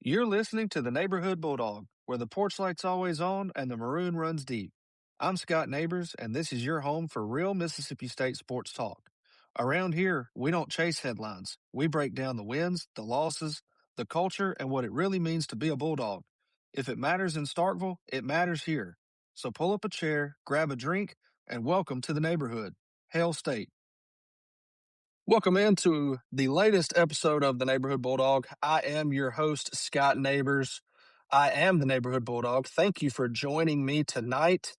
You're listening to the Neighborhood Bulldog, where the porch light's always on and the maroon runs deep. I'm Scott Neighbors, and this is your home for real Mississippi State sports talk. Around here, we don't chase headlines. We break down the wins, the losses, the culture, and what it really means to be a Bulldog. If it matters in Starkville, it matters here. So pull up a chair, grab a drink, and welcome to the neighborhood. Hail State. Welcome into the latest episode of the Neighborhood Bulldog. I am your host, Scott Neighbors. I am the Neighborhood Bulldog. Thank you for joining me tonight.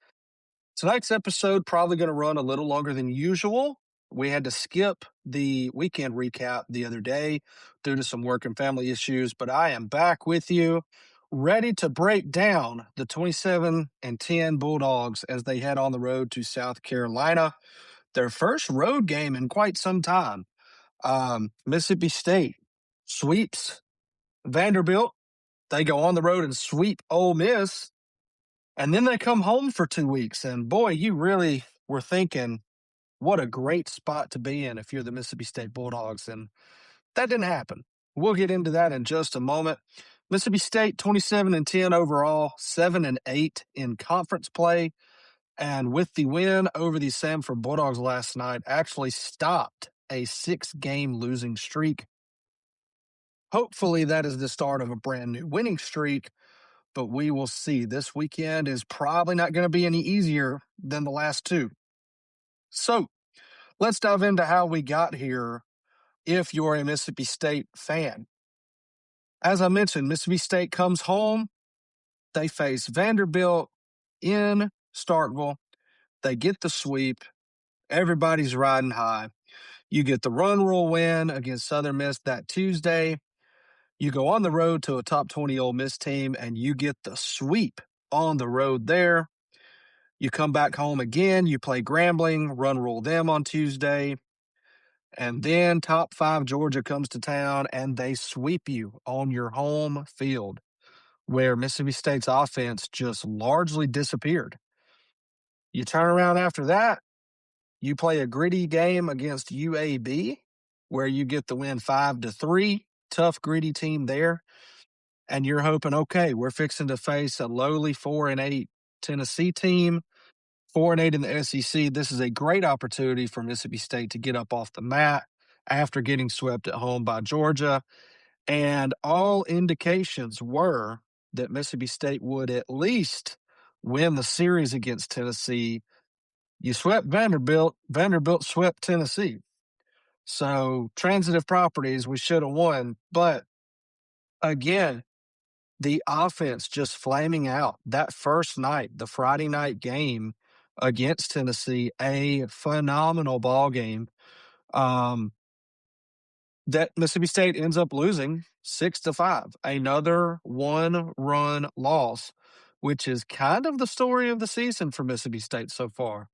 Tonight's episode probably going to run a little longer than usual. We had to skip the weekend recap the other day due to some work and family issues, but I am back with you, ready to break down the 27-10 Bulldogs as they head on the road to South Carolina. Their first road game in quite some time. Mississippi State sweeps Vanderbilt. They go on the road and sweep Ole Miss. And then they come home for 2 weeks. And boy, you really were thinking, what a great spot to be in if you're the Mississippi State Bulldogs. And that didn't happen. We'll get into that in just a moment. Mississippi State 27-10 overall, 7-8 in conference play. And with the win over the Samford Bulldogs last night, actually stopped a 6-game losing streak. Hopefully that is the start of a brand new winning streak, but we will see. This weekend is probably not going to be any easier than the last two. So let's dive into how we got here if you're a Mississippi State fan. As I mentioned, Mississippi State comes home. They face Vanderbilt in Starkville. They get the sweep. Everybody's riding high. You get the run rule win against Southern Miss that Tuesday. You go on the road to a top 20 Ole Miss team, and you get the sweep on the road there. You come back home again. You play Grambling, run rule them on Tuesday. And then top 5 Georgia comes to town, and they sweep you on your home field, where Mississippi State's offense just largely disappeared. You turn around after that. You play a gritty game against UAB, where you get the win 5-3. Tough, gritty team there. And you're hoping, okay, we're fixing to face a lowly 4-8 Tennessee team, 4-8 in the SEC. This is a great opportunity for Mississippi State to get up off the mat after getting swept at home by Georgia. And all indications were that Mississippi State would at least win the series against Tennessee. You swept Vanderbilt. Vanderbilt swept Tennessee. So transitive properties, we should have won. But again, the offense just flaming out. That first night, the Friday night game against Tennessee, a phenomenal ball game. That Mississippi State ends up losing 6-5. Another one-run loss, which is kind of the story of the season for Mississippi State so far.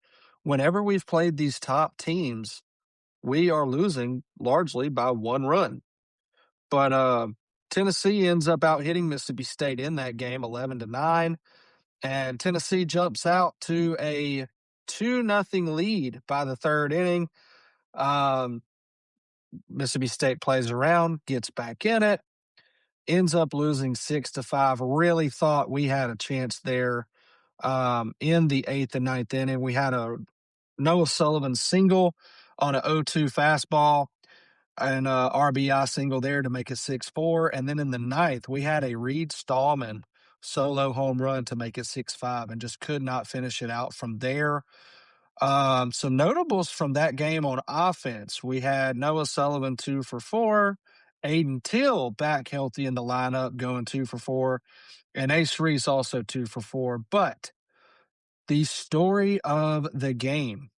Whenever we've played these top teams, we are losing largely by one run. But Tennessee ends up out hitting Mississippi State in that game 11-9, and Tennessee jumps out to a 2-0 lead by the third inning. Mississippi State plays around, gets back in it, ends up losing 6-5. Really thought we had a chance there in the 8th and 9th inning. We had a Noah Sullivan single on an 0-2 fastball and RBI single there to make it 6-4. And then in the 9th, we had a Reed Stallman solo home run to make it 6-5 and just could not finish it out from there. Some notables from that game on offense. We had Noah Sullivan 2 for 4, Aiden Till back healthy in the lineup going 2 for 4, and Ace Reese also 2 for 4. But the story of the game,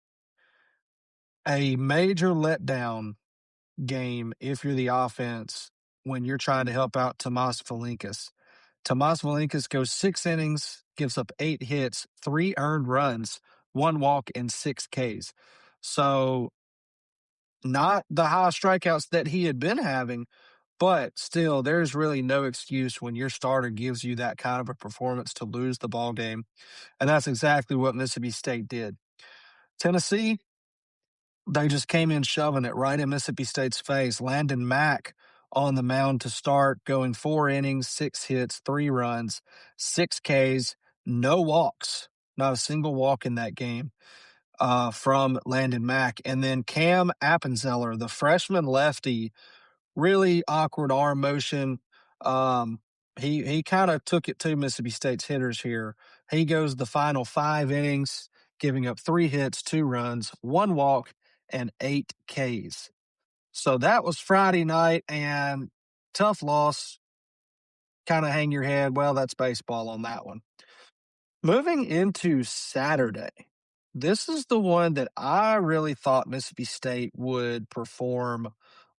a major letdown game if you're the offense when you're trying to help out Tomas Valinkas. Tomas Valinkas goes 6 innings, gives up 8 hits, 3 earned runs, 1 walk, and 6 Ks. So not the high strikeouts that he had been having, but still there's really no excuse when your starter gives you that kind of a performance to lose the ball game. And that's exactly what Mississippi State did. Tennessee, they just came in shoving it right in Mississippi State's face. Landon Mack on the mound to start, going 4 innings, 6 hits, 3 runs, 6 Ks, no walks, not a single walk in that game from Landon Mack. And then Cam Appenzeller, the freshman lefty, really awkward arm motion. Um, he kind of took it to Mississippi State's hitters here. He goes the final 5 innings, giving up 3 hits, 2 runs, 1 walk, and 8 Ks. So that was Friday night, and tough loss. Kind of hang your head. Well, that's baseball on that one. Moving into Saturday, this is the one that I really thought Mississippi State would perform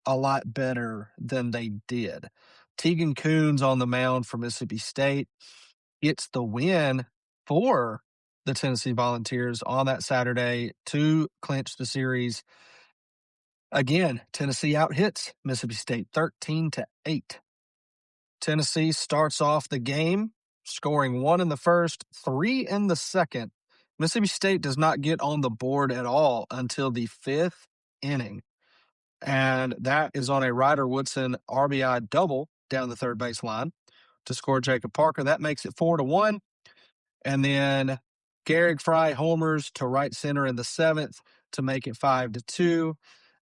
a lot better than they did. Tegan Coons on the mound for Mississippi State gets the win for the Tennessee Volunteers on that Saturday to clinch the series. Again, Tennessee outhits Mississippi State 13-8. Tennessee starts off the game scoring 1 in the first, 3 in the second. Mississippi State does not get on the board at all until the 5th inning. And that is on a Ryder Woodson RBI double down the third base line to score Jacob Parker. That makes it 4-1. And then Garrick Fry homers to right center in the 7th to make it 5-2.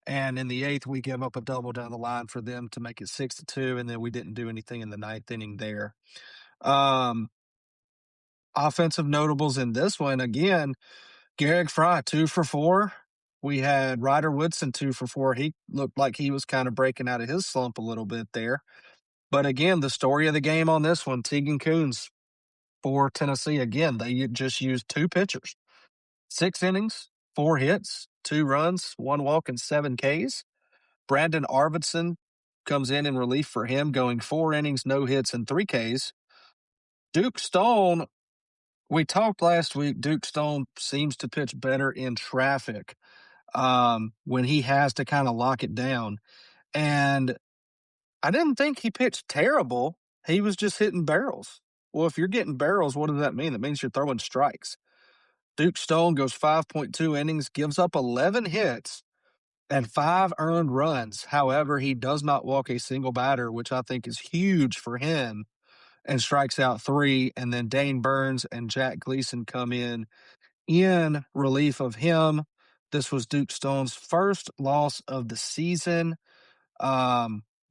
And in the 8th, we give up a double down the line for them to make it 6-2. And then we didn't do anything in the 9th inning there. Offensive notables in this one, again, Garrick Fry, 2 for 4. We had Ryder Woodson, 2 for 4. He looked like he was kind of breaking out of his slump a little bit there. But again, the story of the game on this one, Tegan Coons for Tennessee. Again, they just used 2 pitchers. 6 innings, 4 hits, 2 runs, 1 walk, and 7 Ks. Brandon Arvidsson comes in relief for him, going 4 innings, no hits, and 3 Ks. Duke Stone, we talked last week, Duke Stone seems to pitch better in traffic when he has to kind of lock it down. And I didn't think he pitched terrible. He was just hitting barrels. Well, if you're getting barrels, what does that mean? That means you're throwing strikes. Duke Stone goes 5.2 innings, gives up 11 hits, and 5 earned runs. However, he does not walk a single batter, which I think is huge for him, and strikes out 3. And then Dane Burns and Jack Gleason come in relief of him. This was Duke Stone's first loss of the season,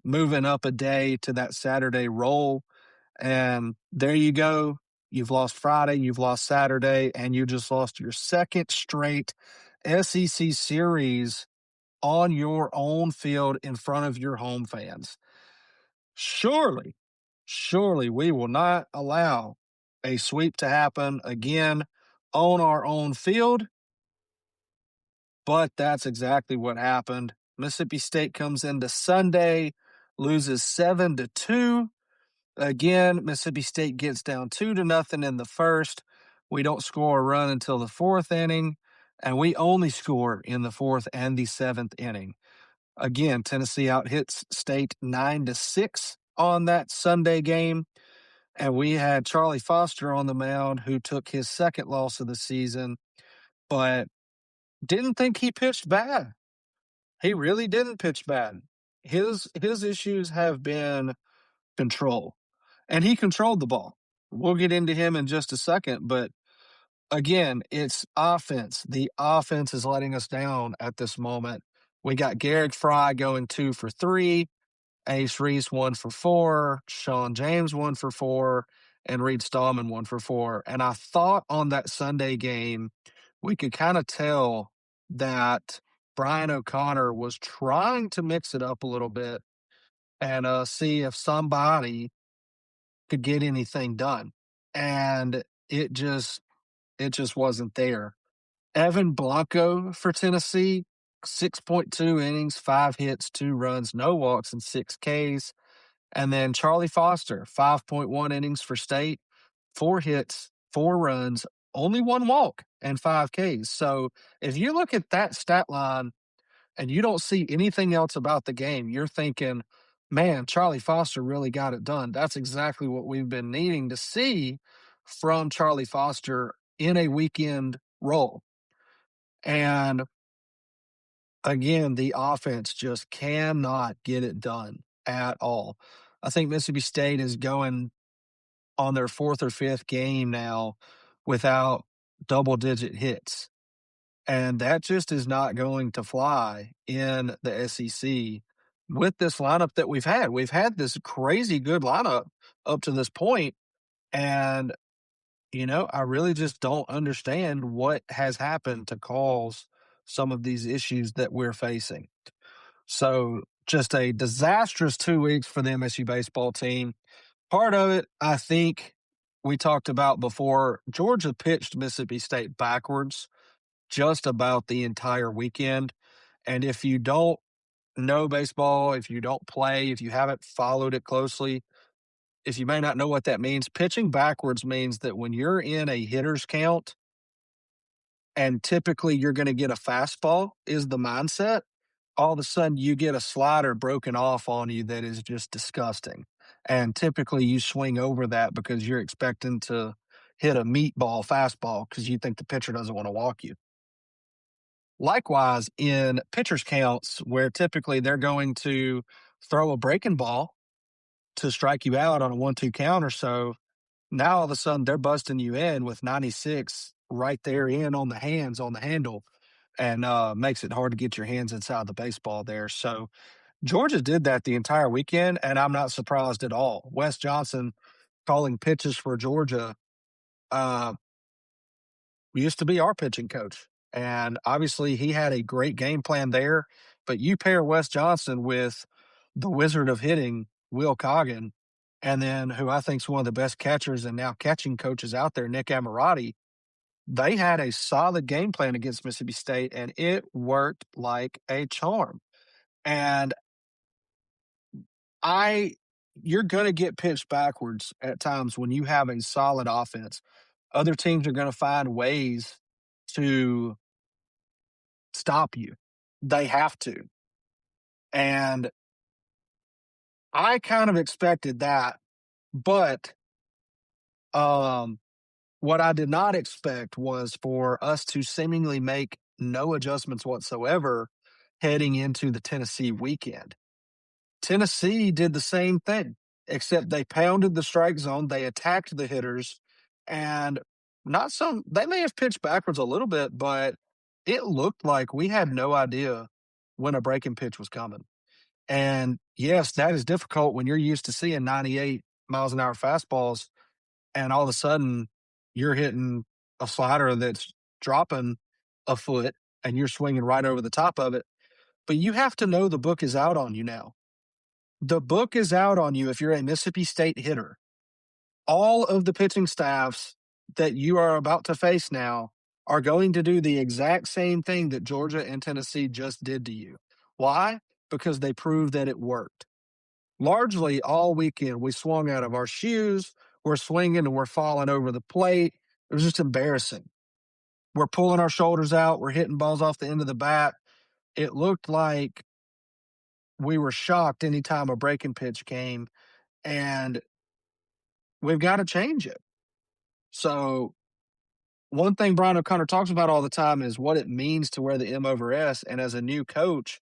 moving up a day to that Saturday roll. And there you go. You've lost Friday, you've lost Saturday, and you just lost your 2nd straight SEC series on your own field in front of your home fans. Surely we will not allow a sweep to happen again on our own field. But that's exactly what happened. Mississippi State comes into Sunday, loses 7-2. Again, Mississippi State gets down 2-0 in the first. We don't score a run until the 4th inning, and we only score in the 4th and the 7th inning. Again, Tennessee outhits State 9-6 on that Sunday game, and we had Charlie Foster on the mound, who took his 2nd loss of the season, but didn't think he pitched bad. He really didn't pitch bad. His issues have been control, and he controlled the ball. We'll get into him in just a second, but again, it's offense. The offense is letting us down at this moment. We got Garrick Fry going 2 for 3, Ace Reese 1 for 4, Sean James 1 for 4, and Reed Stallman 1 for 4. And I thought on that Sunday game, we could kind of tell that Brian O'Connor was trying to mix it up a little bit and see if somebody could get anything done. And it just wasn't there. Evan Blanco for Tennessee, 6.2 innings, 5 hits, 2 runs, no walks, and 6 Ks. And then Charlie Foster, 5.1 innings for State, 4 hits, 4 runs, only 1 walk, and 5 Ks. So if you look at that stat line and you don't see anything else about the game, you're thinking, man, Charlie Foster really got it done. That's exactly what we've been needing to see from Charlie Foster in a weekend role. And again, the offense just cannot get it done. at all. I think Mississippi State is going on their fourth or fifth game now without double-digit hits, and that just is not going to fly in the SEC with this lineup that we've had. We've had this crazy good lineup up to this point, and I really just don't understand what has happened to cause some of these issues that we're facing. So, just a disastrous 2 weeks for the MSU baseball team. Part of it, I think we talked about before, Georgia pitched Mississippi State backwards just about the entire weekend. And if you don't know baseball, if you don't play, if you haven't followed it closely, if you may not know what that means, pitching backwards means that when you're in a hitter's count and typically you're going to get a fastball, is the mindset. All of a sudden you get a slider broken off on you that is just disgusting. And typically you swing over that because you're expecting to hit a meatball fastball because you think the pitcher doesn't want to walk you. Likewise, in pitchers' counts, where typically they're going to throw a breaking ball to strike you out on a 1-2 count or so, now all of a sudden they're busting you in with 96 right there in on the hands, on the handle, and makes it hard to get your hands inside the baseball there. So Georgia did that the entire weekend, and I'm not surprised at all. Wes Johnson calling pitches for Georgia uh, used to be our pitching coach. And obviously he had a great game plan there. But you pair Wes Johnson with the wizard of hitting, Will Coggin, and then who I think is one of the best catchers and now catching coaches out there, Nick Amorati. They had a solid game plan against Mississippi State, and it worked like a charm. And you're going to get pitched backwards at times when you have a solid offense. Other teams are going to find ways to stop you. They have to. And I kind of expected that, but what I did not expect was for us to seemingly make no adjustments whatsoever heading into the Tennessee weekend. Tennessee did the same thing, except they pounded the strike zone, they attacked the hitters, and they may have pitched backwards a little bit, but it looked like we had no idea when a breaking pitch was coming. And yes, that is difficult when you're used to seeing 98 miles an hour fastballs, and all of a sudden you're hitting a slider that's dropping a foot and you're swinging right over the top of it. But you have to know the book is out on you now. The book is out on you if you're a Mississippi State hitter. All of the pitching staffs that you are about to face now are going to do the exact same thing that Georgia and Tennessee just did to you. Why? Because they proved that it worked. Largely all weekend, we swung out of our shoes. We're swinging and we're falling over the plate. It was just embarrassing. We're pulling our shoulders out. We're hitting balls off the end of the bat. It looked like we were shocked anytime a breaking pitch came, and we've got to change it. So one thing Brian O'Connor talks about all the time is what it means to wear the M over S. And as a new coach,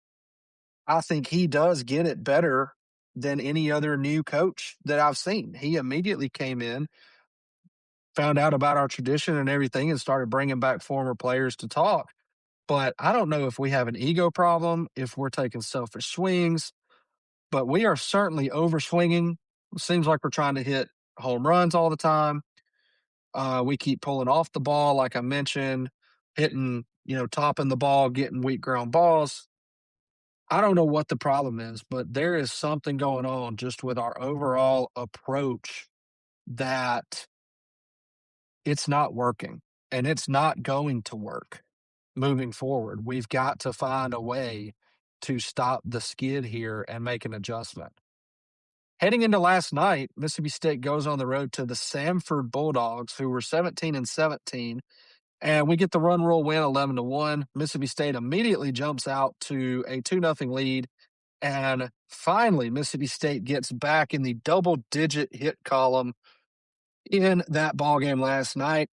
I think he does get it better than any other new coach that I've seen. He immediately came in, found out about our tradition and everything, and started bringing back former players to talk. But I don't know if we have an ego problem, if we're taking selfish swings, but we are certainly overswinging. It seems like we're trying to hit home runs all the time. We keep pulling off the ball, like I mentioned, hitting, topping the ball, getting weak ground balls. I don't know what the problem is, but there is something going on just with our overall approach that it's not working, and it's not going to work moving forward. We've got to find a way to stop the skid here and make an adjustment. Heading into last night, Mississippi State goes on the road to the Samford Bulldogs, who were 17-17, and we get the run rule win 11-1. Mississippi State immediately jumps out to a 2-0 lead, and finally Mississippi State gets back in the double-digit hit column in that ballgame last night.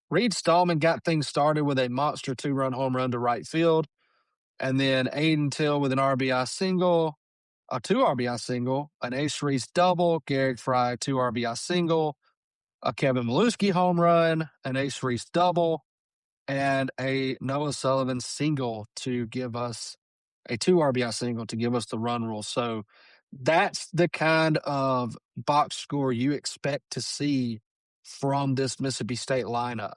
Reed Stallman got things started with a monster 2-run home run to right field, and then Aiden Till with an RBI single. a 2 RBI single, an Ace Reese double, Garrick Fry 2 RBI single, a Kevin Milewski home run, an Ace Reese double, and a Noah Sullivan single to give us a 2 RBI single to give us the run rule. So that's the kind of box score you expect to see from this Mississippi State lineup.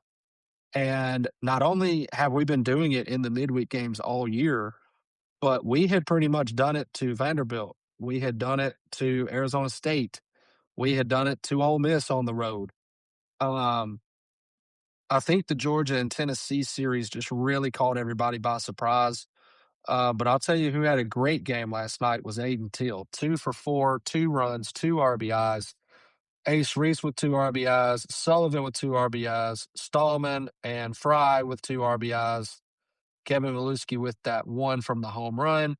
And not only have we been doing it in the midweek games all year, but we had pretty much done it to Vanderbilt. We had done it to Arizona State. We had done it to Ole Miss on the road. Um, I think the Georgia and Tennessee series just really caught everybody by surprise. But I'll tell you who had a great game last night was Aiden Teal. 2 for 4, 2 runs, 2 RBIs. Ace Reese with 2 RBIs, Sullivan with 2 RBIs, Stallman and Fry with 2 RBIs, Kevin Milewski with that one from the home run.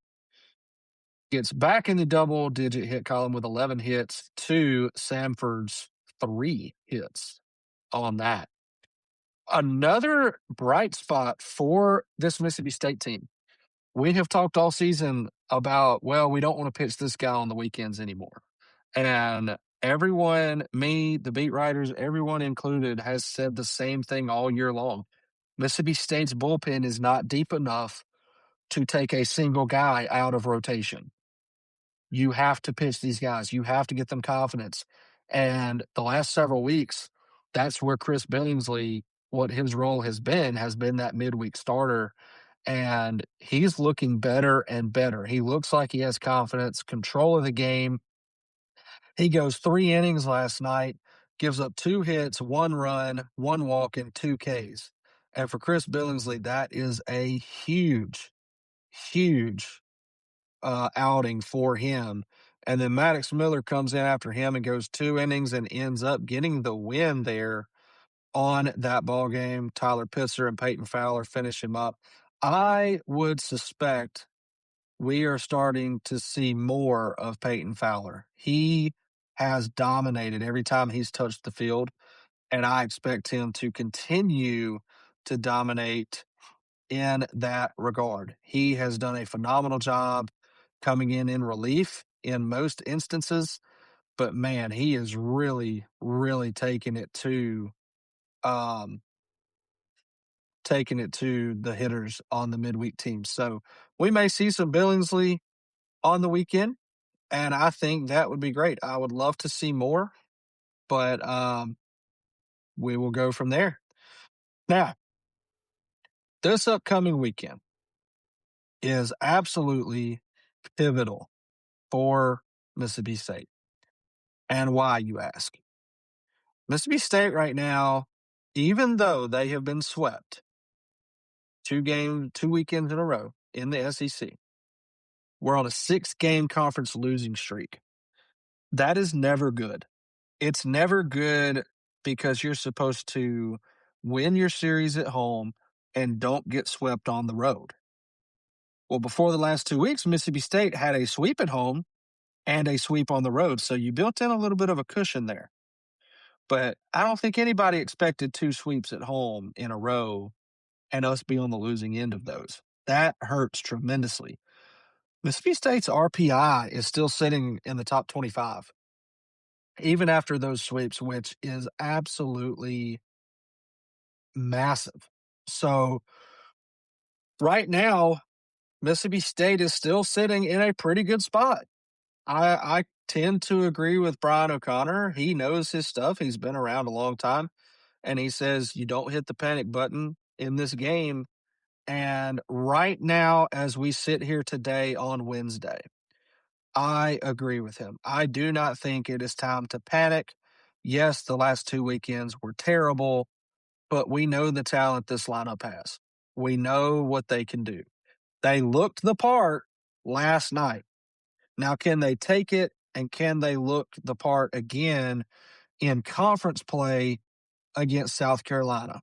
Gets back in the double-digit hit column with 11 hits to Samford's 3 hits on that. Another bright spot for this Mississippi State team. We have talked all season about, well, we don't want to pitch this guy on the weekends anymore. And everyone, me, the beat writers, everyone included, has said the same thing all year long. Mississippi State's bullpen is not deep enough to take a single guy out of rotation. You have to pitch these guys. You have to get them confidence. And the last several weeks, that's where Chris Billingsley, what his role has been that midweek starter. And he's looking better and better. He looks like he has confidence, control of the game. He goes 3 innings last night, gives up 2 hits, 1 run, 1 walk, and 2 Ks. And for Chris Billingsley, that is a huge, huge outing for him. And then Maddox Miller comes in after him and goes 2 innings and ends up getting the win there on that ball game. Tyler Pitzer and Peyton Fowler finish him up. I would suspect we are starting to see more of Peyton Fowler. He has dominated every time he's touched the field, and I expect him to continue to dominate in that regard. He has done a phenomenal job coming in relief in most instances, but man, he is really, really taking it to the hitters on the midweek team. So we may see some Billingsley on the weekend, and I think that would be great. I would love to see more, but we will go from there. Now, this upcoming weekend is absolutely pivotal for Mississippi State. And why, you ask? Mississippi State right now, even though they have been swept 2 weekends in a row in the SEC, we're on a 6-game conference losing streak. That is never good. It's never good because you're supposed to win your series at home and don't get swept on the road. Well, before the last 2 weeks, Mississippi State had a sweep at home and a sweep on the road, so you built in a little bit of a cushion there. But I don't think anybody expected 2 sweeps at home in a row and us be on the losing end of those. That hurts tremendously. Mississippi State's RPI is still sitting in the top 25, even after those sweeps, which is absolutely massive. So right now, Mississippi State is still sitting in a pretty good spot. I tend to agree with Brian O'Connor. He knows his stuff. He's been around a long time. And he says you don't hit the panic button in this game. And right now, as we sit here today on Wednesday, I agree with him. I do not think it is time to panic. Yes, the last 2 weekends were terrible, but we know the talent this lineup has. We know what they can do. They looked the part last night. Now, can they take it and can they look the part again in conference play against South Carolina?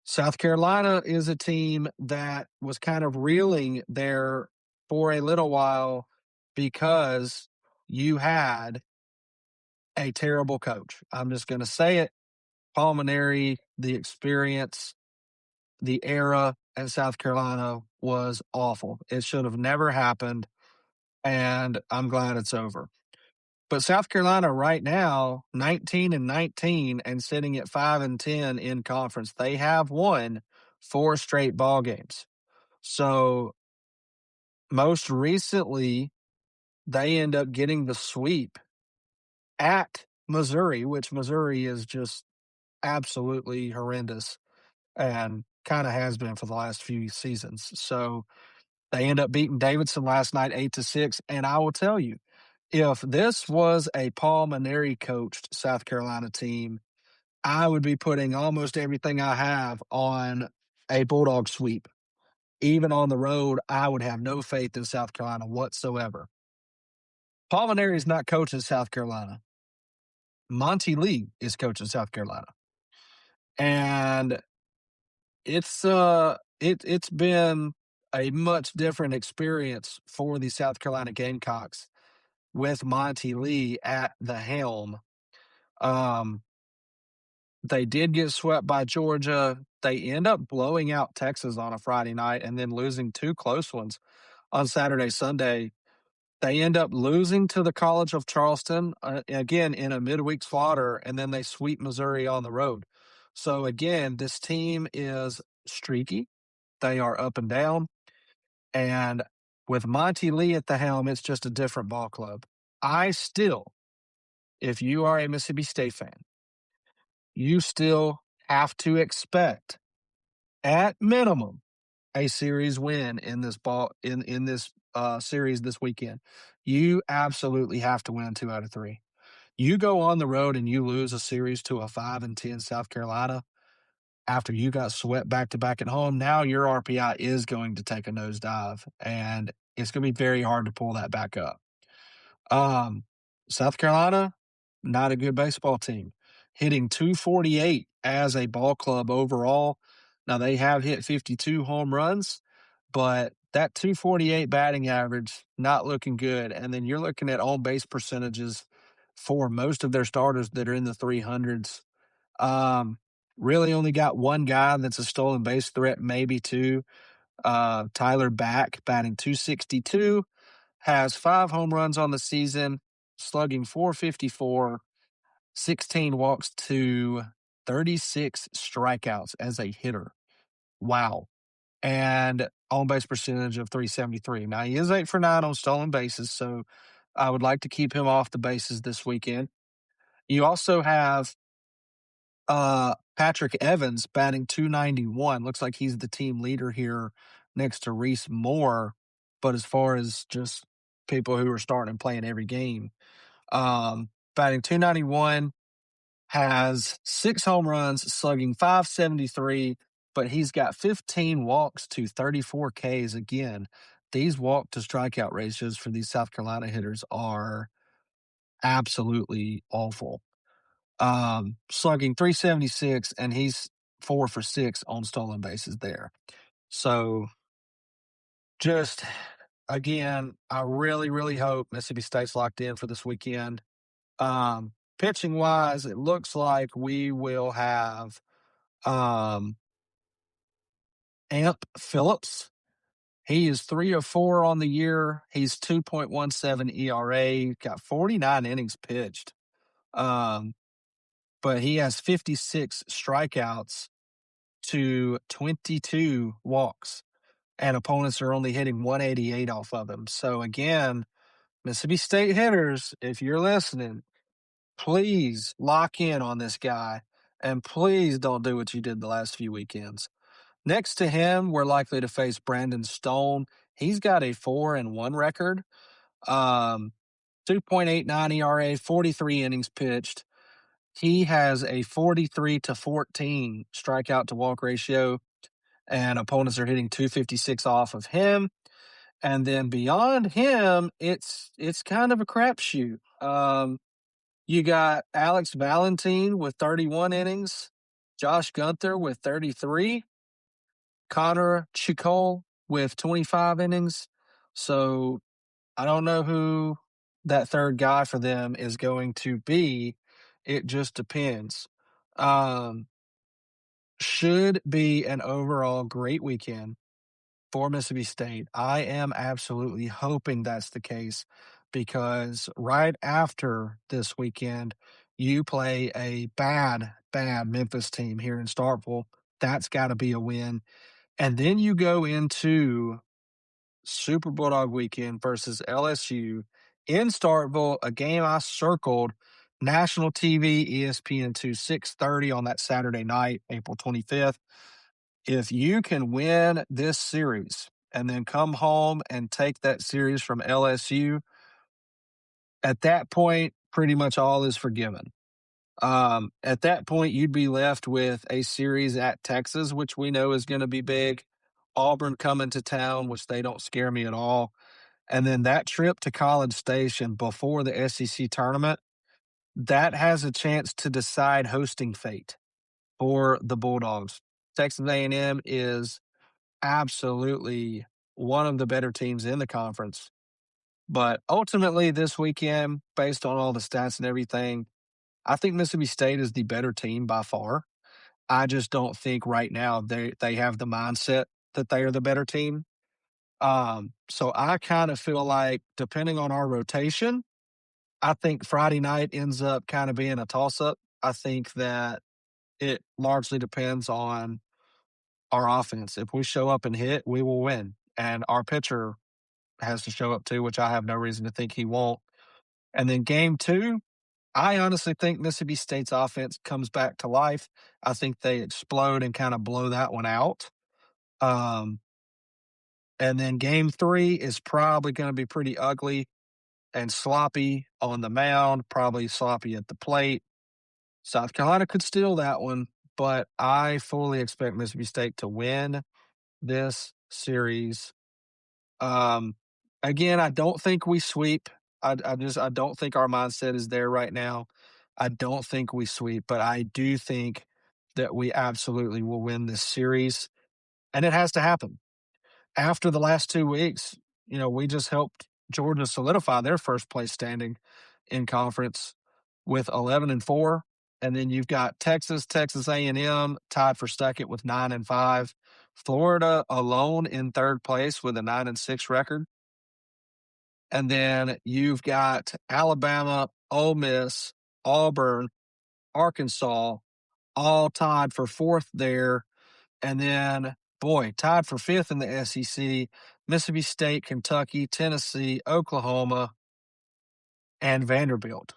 South Carolina is a team that was kind of reeling there for a little while because you had a terrible coach. I'm just going to say it. Pulmonary, the experience, the era at South Carolina was awful. It should have never happened. and I'm glad it's over. But South Carolina right now, 19-19 and sitting at 5-10 in conference. They have won 4 straight ball games. So most recently, they end up getting the sweep at Missouri, which Missouri is just absolutely horrendous and kind of has been for the last few seasons. So they end up beating Davidson last night 8-6. And I will tell you, if this was a Paul Maneri coached South Carolina team, I would be putting almost everything I have on a Bulldog sweep. Even on the road, I would have no faith in South Carolina whatsoever. Paul Maneri is not coaching South Carolina. Monty Lee is coaching South Carolina. And it's been a much different experience for the South Carolina Gamecocks with Monty Lee at the helm. They did get swept by Georgia. They end up blowing out Texas on a Friday night and then losing 2 close ones on Saturday, Sunday. They end up losing to the College of Charleston, again, in a midweek slaughter, and then they sweep Missouri on the road. So, again, this team is streaky. They are up and down. And with Monty Lee at the helm, it's just a different ball club. I still, if you are a Mississippi State fan, you still have to expect, at minimum, a series win in this series this weekend. You absolutely have to win 2 out of 3. You go on the road and you lose a series to a 5-10 South Carolina after you got swept back to back at home. Now your RPI is going to take a nosedive, and it's going to be very hard to pull that back up. South Carolina, not a good baseball team, hitting 248 as a ball club overall. Now, they have hit 52 home runs, but that 248 batting average, not looking good. And then you're looking at on-base percentages for most of their starters that are in the 300s. Really only got one guy that's a stolen base threat, maybe two. Tyler Back, batting 262, has 5 home runs on the season, slugging 454, 16 walks to 36 strikeouts as a hitter. Wow. And on-base percentage of 373. Now, he is 8 for 9 on stolen bases, so I would like to keep him off the bases this weekend. You also have Patrick Evans batting 291. Looks like he's the team leader here next to Reese Moore. But as far as just people who are starting and playing every game, batting 291, has 6 home runs, slugging 573, but he's got 15 walks to 34 Ks. Again, these walk to strikeout ratios for these South Carolina hitters are absolutely awful. Slugging 376, and he's 4 for 6 on stolen bases there. So just, again, I really, really hope Mississippi State's locked in for this weekend. Pitching wise, it looks like we will have Amp Phillips. He is 3 of 4 on the year. He's 2.17 ERA, got 49 innings pitched. But he has 56 strikeouts to 22 walks, and opponents are only hitting 188 off of him. So again, Mississippi State hitters, if you're listening, please lock in on this guy, and please don't do what you did the last few weekends. Next to him, we're likely to face Brandon Stone. He's got a 4-1 record, 2.89 ERA, 43 innings pitched. He has a 43-14 strikeout to walk ratio, and opponents are hitting 256 off of him. And then beyond him, it's kind of a crapshoot. You got Alex Valentine with 31 innings, Josh Gunther with 33, Connor Chicole with 25 innings. So I don't know who that third guy for them is going to be. It just depends. Should be an overall great weekend for Mississippi State. I am absolutely hoping that's the case because right after this weekend, you play a bad, bad Memphis team here in Starkville. That's got to be a win. And then you go into Super Bulldog weekend versus LSU in Starkville, a game I circled, national TV, ESPN2, 6:30 on that Saturday night, April 25th. If you can win this series and then come home and take that series from LSU, at that point, pretty much all is forgiven. At that point, you'd be left with a series at Texas, which we know is going to be big. Auburn coming to town, which they don't scare me at all. And then that trip to College Station before the SEC tournament, that has a chance to decide hosting fate for the Bulldogs. Texas A&M is absolutely one of the better teams in the conference. But ultimately, this weekend, based on all the stats and everything, I think Mississippi State is the better team by far. I just don't think right now they have the mindset that they are the better team. So I kind of feel like, depending on our rotation, I think Friday night ends up kind of being a toss-up. I think that it largely depends on our offense. If we show up and hit, we will win. And our pitcher has to show up too, which I have no reason to think he won't. And then game 2, I honestly think Mississippi State's offense comes back to life. I think they explode and kind of blow that one out. And then game 3 is probably going to be pretty ugly and sloppy on the mound, probably sloppy at the plate. South Carolina could steal that one, but I fully expect Mississippi State to win this series. Again, I don't think we sweep. I don't think our mindset is there right now. I don't think we sweep, but I do think that we absolutely will win this series, and it has to happen. After the last 2 weeks, we just helped Georgia solidify their first place standing in conference with 11-4. And then you've got Texas A&M tied for second with 9-5. Florida alone in third place with a 9-6 record. And then you've got Alabama, Ole Miss, Auburn, Arkansas, all tied for fourth there. And then, tied for fifth in the SEC, Mississippi State, Kentucky, Tennessee, Oklahoma, and Vanderbilt,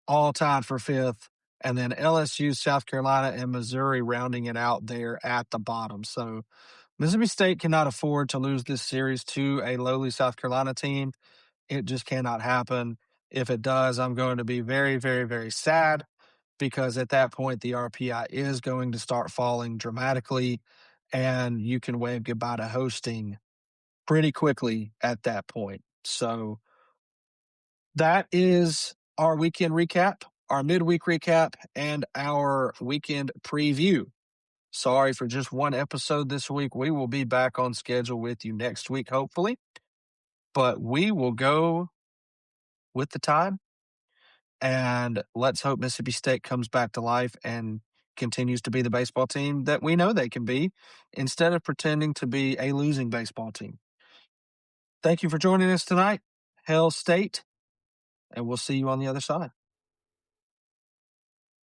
all tied for fifth. And then LSU, South Carolina, and Missouri rounding it out there at the bottom. So Mississippi State cannot afford to lose this series to a lowly South Carolina team. It just cannot happen. If it does, I'm going to be very, very, very sad, because at that point, the RPI is going to start falling dramatically, and you can wave goodbye to hosting pretty quickly at that point. So that is our weekend recap, our midweek recap, and our weekend preview. Sorry for just one episode this week. We will be back on schedule with you next week, hopefully. But we will go with the time, and let's hope Mississippi State comes back to life and continues to be the baseball team that we know they can be, instead of pretending to be a losing baseball team. Thank you for joining us tonight, Hail State, and we'll see you on the other side.